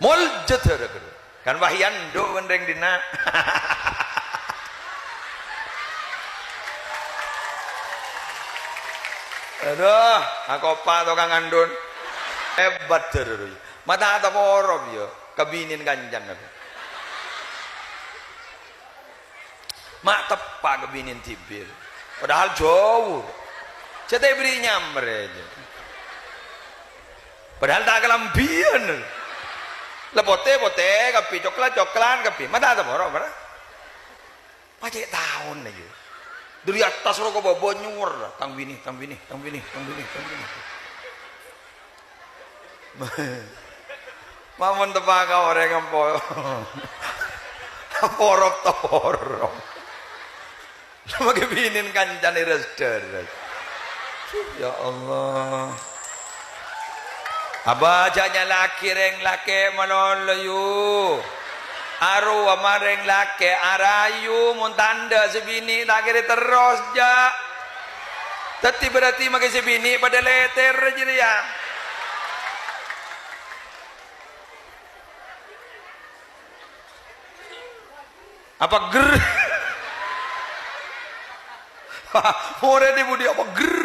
Muljet kan wahyan do gendeng dina. Aduh, aku apa tukang andun hebat terus. Mata tak porok yo, kebinin kancan aku. Mak tepak kebinin tibir, padahal jauh. Cetai beri nyamber aja. Padahal tak kelambian. Lepote kapi coklat kapi. Mata tak porok berah. Macam tahun aja. Dari atas rokok bawa nyur lah, tang bini. Mamon tepaka orang yang porok. Sama kebinin kancan deres. Ya Allah. Aba janya laki malolo yu. Aru amareng lake arayu muntanda sebini tak kira terus ja. Teti berarti makai sebini pada leter aja dia. Apa ger? More di budi apa ger?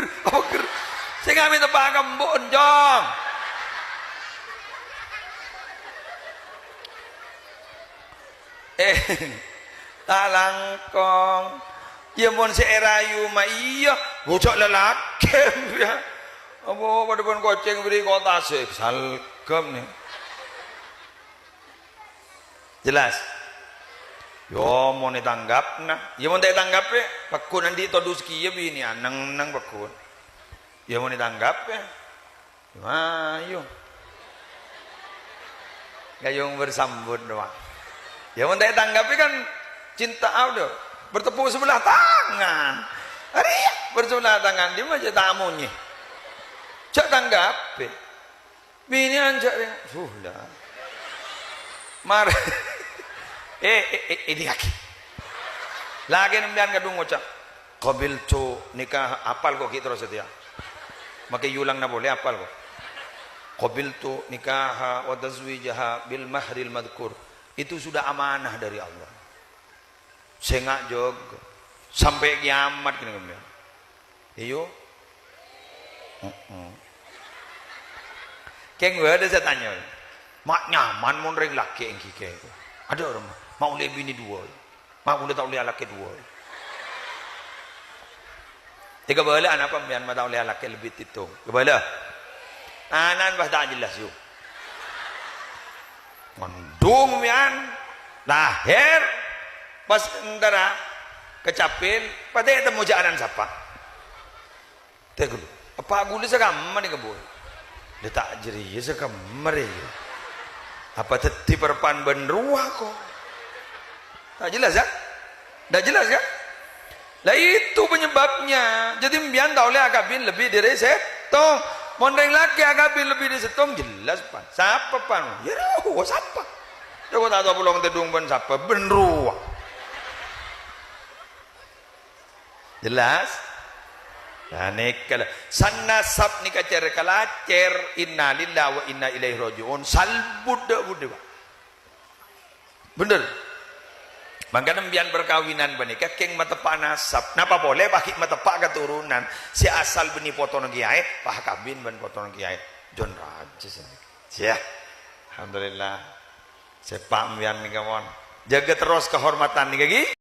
Saya nggak minta paham bonjong. Talangkong ya mon seerayu ma iya bocok lelaki ya apa pada pun koceng beri kota sih salgam nih jelas yo mau ditanggap nah ya mau ditanggap ya pakun nanti todus kia bini nang pakun ya mau ditanggap ya ayo gayung bersambut doang. Ya mau tanggapi kan cinta audio bertepuk sebelah tangan. Hari bersebelah tangan dia aja tamunya. Cak tanggapi. Bini anjak dia. Sudah. Mar. Ini lagi. Lagi nembian kadung ngucap. Qabil tu nikah apal kok kita terus dia. Makai yulang na boleh apal kok. Qabil tu nikah wa tazwijaha bil mahril madkur. Itu sudah amanah dari Allah. Sengak jog sampai kiamat kini kemudian. Iyo. Keng ada saya tanya. Mak nyaman mau ring laki yang kike. Ada orang mau lihat bini dua. Mak udah tahu lihat laki dua. Tiga bala anak pembian mau tahu lihat laki lebih itu. Kebala. Anan bah tak jelas yuk. Mendung mian lahir pas ndara kecapil pada temu jaanan siapa tegul apa gula sekamar ni kebun dia tak jeri sekamar ya apa teti perpan benruah kok tak jelas ya tak jelas ya lah itu penyebabnya jadi mbian tak oleh akabin lebih dari setong mondeng laki akabin lebih dari setong jelas pan siapa pan ya roh siapa coba tak tahu pulang tedung pan siapa benruah jelas nah nikah sanasab nikah cer kalacer inna lillahi wa inna ilaihi rajiun salbud buddha bener mangkana mbian perkawinan benika keng matepak nasab napa boleh bagi matepak keturunan si asal beni potono kiai pah kabin ben potono kiai John Rajes ya alhamdulillah sepak mbian nika mon jaga terus kehormatan nika